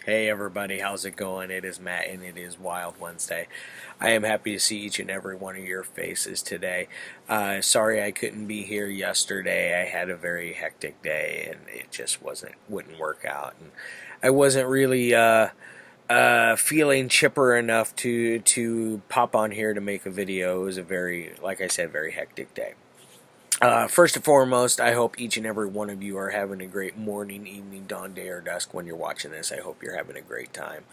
Hey everybody, how's it going? It is Matt and it is Wild Wednesday. I am happy to see each and every one of your faces today. Sorry I couldn't be here yesterday. I had a very hectic day and it just wouldn't work out. And I wasn't really feeling chipper enough to pop on here to make a video. It was a very, like I said, very hectic day. First and foremost, I hope each and every one of you are having a great morning, evening, dawn, day, or dusk when you're watching this. I hope you're having a great time.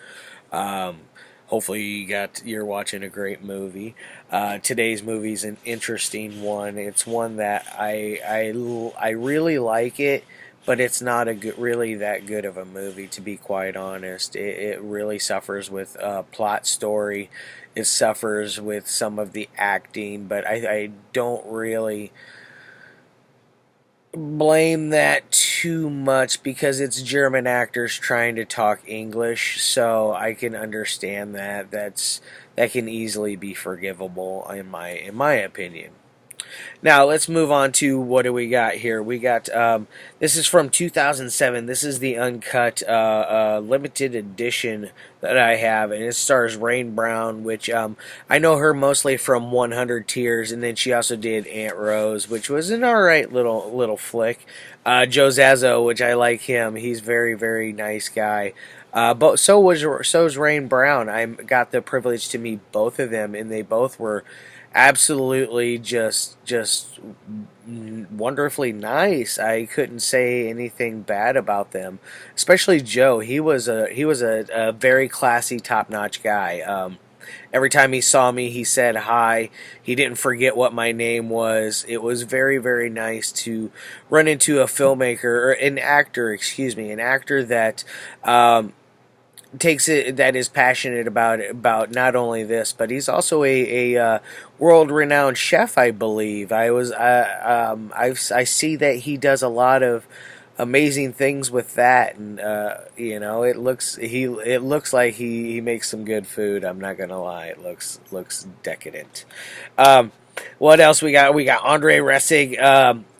Hopefully you're watching a great movie. Today's movie is an interesting one. It's one that I really like it, but it's not really that good of a movie, to be quite honest. It really suffers with plot story. It suffers with some of the acting, but I don't really blame that too much because it's German actors trying to talk English, so I can understand that can easily be forgivable in my opinion. Now let's move on to what do we got here. We got this is from 2007. This is the Uncut limited edition that I have, and it stars Raine Brown, which I know her mostly from 100 Tears, and then she also did Aunt Rose, which was an alright little flick. Joe Zaso, which I like him. He's very nice guy. But so's Raine Brown. I got the privilege to meet both of them, and they both were absolutely just wonderfully nice. I couldn't say anything bad about them, especially Joe. He was a very classy, top-notch guy. Every time he saw me, he said hi. He didn't forget what my name was. It was very nice to run into a filmmaker, or an actor, an actor that takes it, that is passionate about not only this, but he's also a world renowned chef, I believe. I see that he does a lot of amazing things with that, and it looks like he makes some good food. I'm not gonna lie, it looks decadent. What else we got? We got Andre Ressig,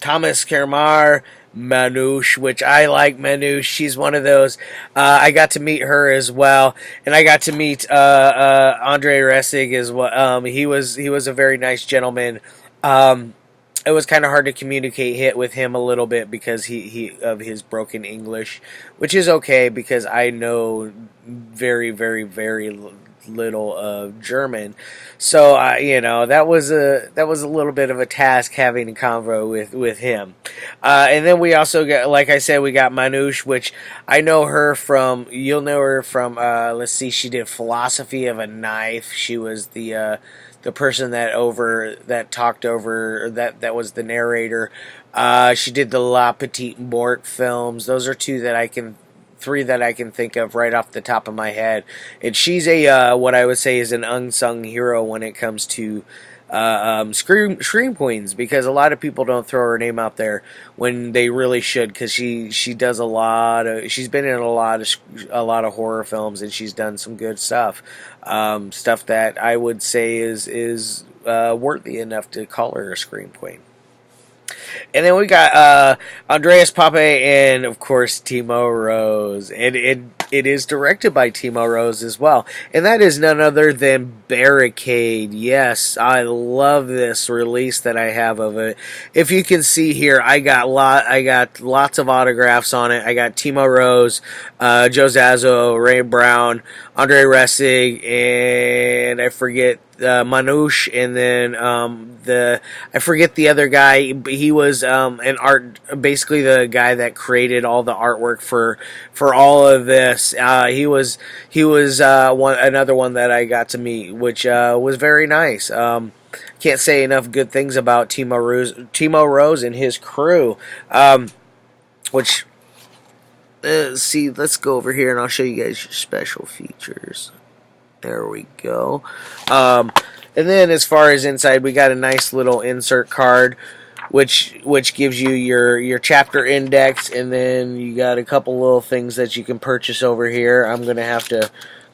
Thomas Kercmar, Manoush, which I like Manoush. She's one of those. I got to meet her as well, and I got to meet Andre Ressig as well. He was a very nice gentleman. It was kind of hard to communicate with him a little bit because he of his broken English, which is okay because I know very little of German, so that was a little bit of a task having a convo with him. And then we also got, like I said, we got Manoush, which I know her from. You'll know her from. Let's see, she did Philosophy of a Knife. She was the person that talked over that was the narrator. She did the La Petite Mort films. Those are three that I can think of right off the top of my head. And she's what I would say is an unsung hero when it comes to scream queens, because a lot of people don't throw her name out there when they really should, because she does she's been in a lot of horror films, and she's done some good stuff, stuff that I would say is worthy enough to call her a scream queen. And then we got Andreas, Pape, and of course Timo Rose, and it is directed by Timo Rose as well, and that is none other than Barricade. Yes, I love this release that I have of it. If you can see here, I got lots of autographs on it. I got Timo Rose, Joe Zaso, Raine Brown, Andre Ressig, and I forget Manoush, and then I forget the other guy. He was basically the guy that created all the artwork for all of this. He was another one that I got to meet, which was very nice. Can't say enough good things about Timo Rose and his crew. Which see, let's go over here and I'll show you guys your special features. There we go. And then as far as inside, we got a nice little insert card, which gives you your chapter index, and then you got a couple little things that you can purchase over here. I'm going to have to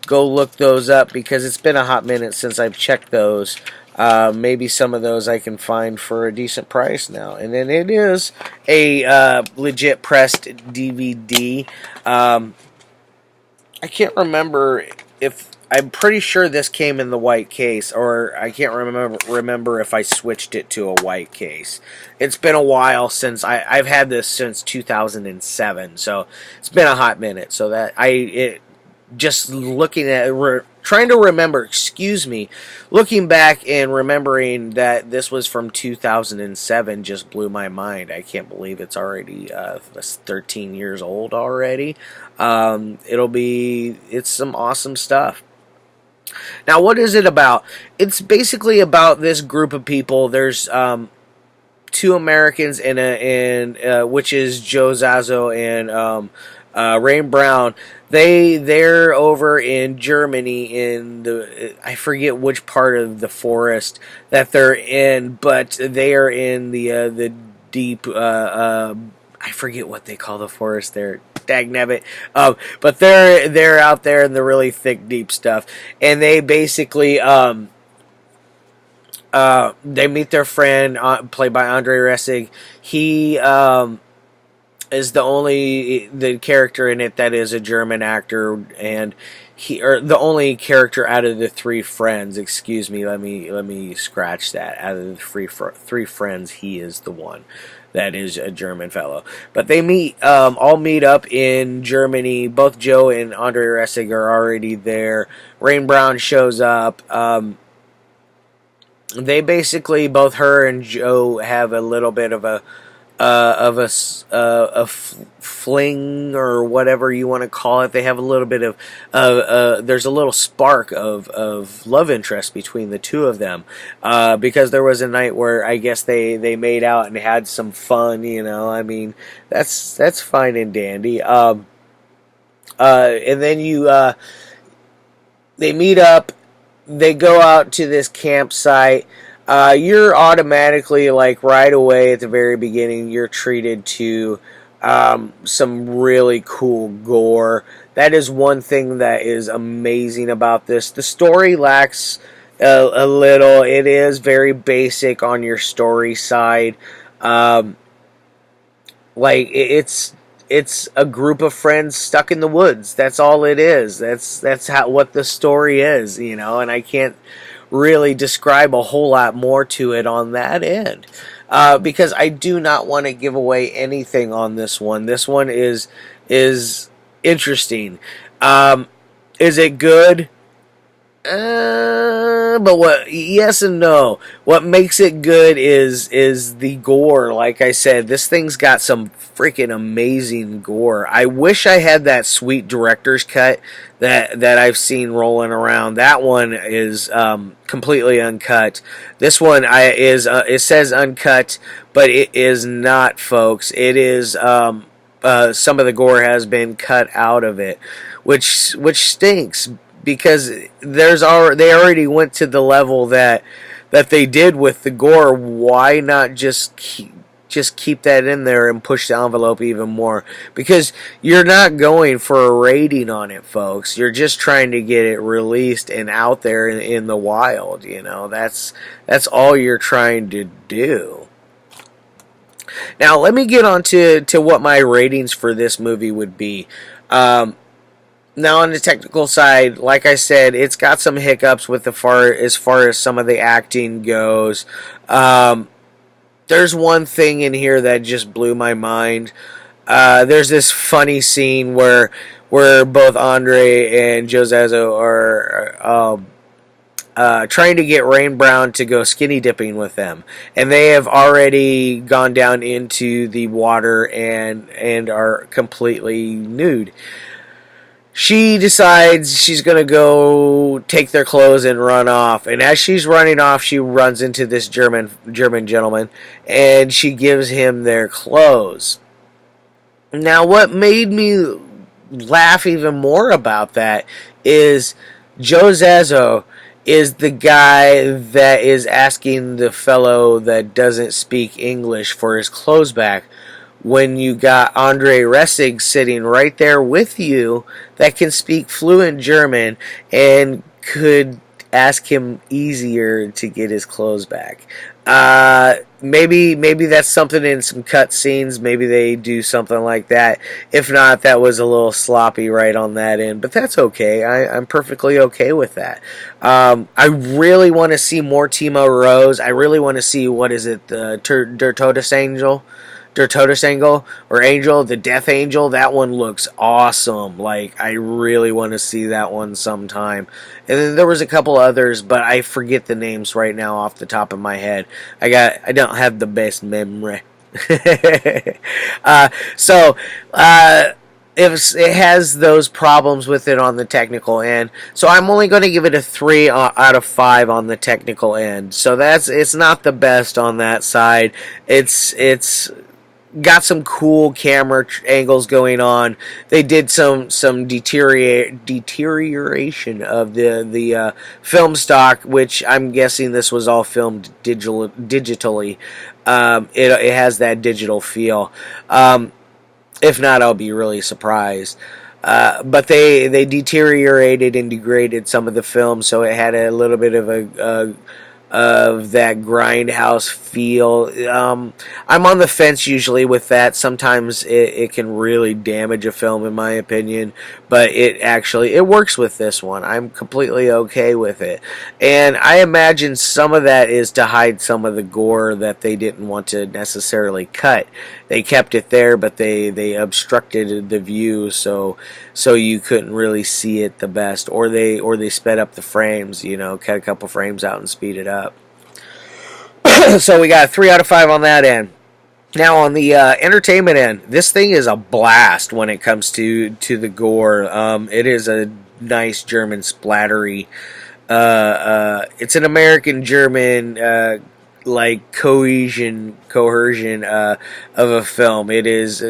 go look those up because it's been a hot minute since I've checked those. Maybe some of those I can find for a decent price now. And then it is a legit pressed DVD. I can't remember if I'm pretty sure this came in the white case, or I can't remember if I switched it to a white case. It's been a while since I've had this since 2007, so it's been a hot minute. So that just looking at trying to remember, excuse me, looking back and remembering that this was from 2007 just blew my mind. I can't believe it's already 13 years old already. It's some awesome stuff. Now, what is it about? It's basically about this group of people. There's two Americans which is Joe Zaso and Raine Brown. They're over in Germany in I forget which part of the forest that they're in, but they are in the deep I forget what they call the forest there. Dagnabbit. But they're out there in the really thick, deep stuff, and they basically they meet their friend played by Andreas Ressig. He is the character in it that is a German actor, and the only character out of the three friends. Excuse me, let me scratch that. Out of the three friends, he is the one that is a German fellow. But they all meet up in Germany. Both Joe and Andre Ressig are already there. Raine Brown shows up. They basically, both her and Joe have a little bit of a fling or whatever you want to call it. They have a little bit of there's a little spark of love interest between the two of them, because there was a night where I guess they made out and had some fun. I mean, that's fine and dandy. And then they meet up. They go out to this campsite. You're automatically, like, right away at the very beginning, you're treated to some really cool gore. That is one thing that is amazing about this. The story lacks a little. It is very basic on your story side. It's a group of friends stuck in the woods. That's all it is. That's what the story is, and I can't really describe a whole lot more to it on that end, because I do not want to give away anything on this one. This one is interesting. Is it good? Yes and no. What makes it good is the gore. Like I said, this thing's got some freaking amazing gore. I wish I had that sweet director's cut that I've seen rolling around. That one is completely uncut. This one it says uncut, but it is not, folks. It is some of the gore has been cut out of it, which stinks. Because they already went to the level that they did with the gore. Why not just keep that in there and push the envelope even more? Because you're not going for a rating on it, folks. You're just trying to get it released and out there in the wild. That's all you're trying to do. Now let me get on to what my ratings for this movie would be. Now, on the technical side, like I said, it's got some hiccups as far as some of the acting goes. There's one thing in here that just blew my mind. There's this funny scene where both Andre and Joe Zaso are trying to get Raine Brown to go skinny dipping with them, and they have already gone down into the water and are completely nude. She decides she's going to go take their clothes and run off. And as she's running off, she runs into this German gentleman, and she gives him their clothes. Now, what made me laugh even more about that is Joe Zaso is the guy that is asking the fellow that doesn't speak English for his clothes back, when you got Andre Ressig sitting right there with you that can speak fluent German and could ask him easier to get his clothes back. Maybe that's something in some cut scenes. Maybe they do something like that. If not, that was a little sloppy right on that end. But that's okay. I'm perfectly okay with that. I really want to see more Timo Rose. I really want to see, what is it, the Tortoise Angel? Tortoise Angel or Angel, the Death Angel. That one looks awesome. Like, I really want to see that one sometime. And then there was a couple others, but I forget the names right now off the top of my head. I don't have the best memory. So it has those problems with it on the technical end. So I'm only going to give it a 3 out of 5 on the technical end. So it's not the best on that side. It's got some cool camera angles going on. They did some deterioration of the film stock, which I'm guessing this was all filmed digitally. It has that digital feel. If not, I'll be really surprised. But they deteriorated and degraded some of the film, so it had a little bit of that grindhouse feel. I'm on the fence usually with that. Sometimes it can really damage a film, in my opinion, but it works with this one. I'm completely okay with it. And I imagine some of that is to hide some of the gore that they didn't want to necessarily cut. They kept it there, but they obstructed the view so you couldn't really see it the best, or they sped up the frames, cut a couple frames out and speed it up. So we got a 3 out of 5 on that end. Now on the entertainment end, this thing is a blast when it comes to the gore. It is a nice German splattery. It's an American German like coercion of a film. It is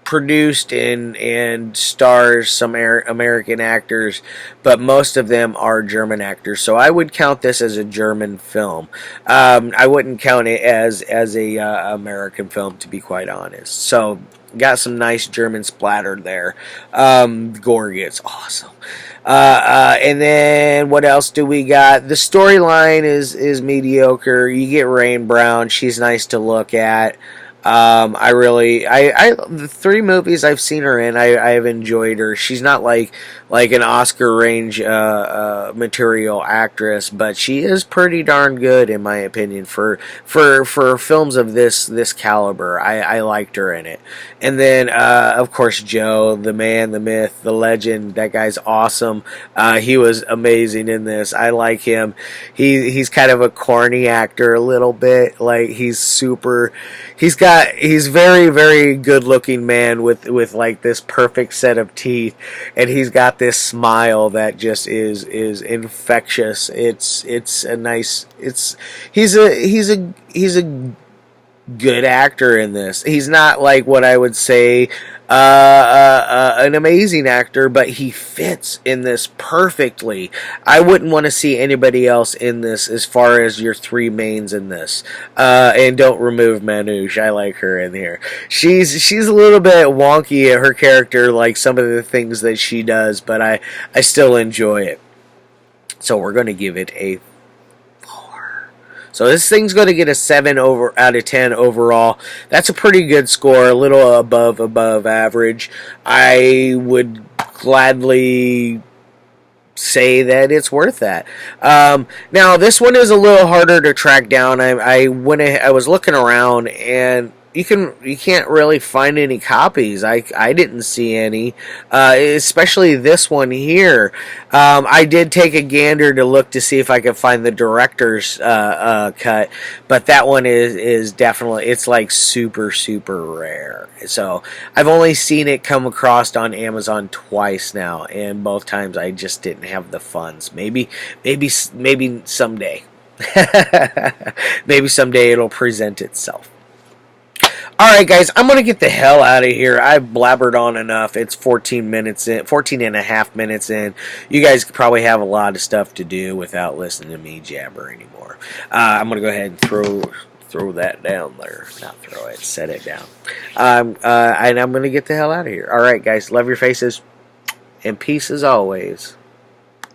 produced and stars some American actors, but most of them are German actors. So I would count this as a German film. I wouldn't count it as a American film, to be quite honest. So got some nice German splatter there. Gore gets awesome. And then what else do we got? The storyline is mediocre. You get Raine Brown. She's nice to look at. The 3 movies I've seen her in, I've enjoyed her. She's not like an Oscar range material actress, but she is pretty darn good, in my opinion, for films of this caliber. I liked her in it. And then of course, Joe, the man, the myth, the legend. That guy's awesome. He was amazing in this. I like him. He's kind of a corny actor a little bit. Like, he's very, very good looking man with like this perfect set of teeth, and he's got this smile that just is infectious. He's a good actor in this. He's not like what I would say an amazing actor, but he fits in this perfectly. I wouldn't want to see anybody else in this as far as your 3 mains in this. And don't remove Manoush. I like her in here. She's a little bit wonky at her character, like some of the things that she does, but I still enjoy it. So we're going to give it a 4. So this thing's going to get a 7 out of 10 overall. That's a pretty good score, a little above average. I would gladly say that it's worth that. Now this one is a little harder to track down. I was looking around, and you can't really find any copies. I didn't see any, especially this one here. I did take a gander to look to see if I could find the director's cut, but that one is definitely, it's like super rare. So I've only seen it come across on Amazon twice now, and both times I just didn't have the funds. Maybe someday. Maybe someday it'll present itself. Alright guys, I'm going to get the hell out of here. I've blabbered on enough. It's 14 and a half minutes in. You guys probably have a lot of stuff to do without listening to me jabber anymore. I'm going to go ahead and throw that down there. Not throw it, set it down. And I'm going to get the hell out of here. Alright guys, love your faces, and peace as always.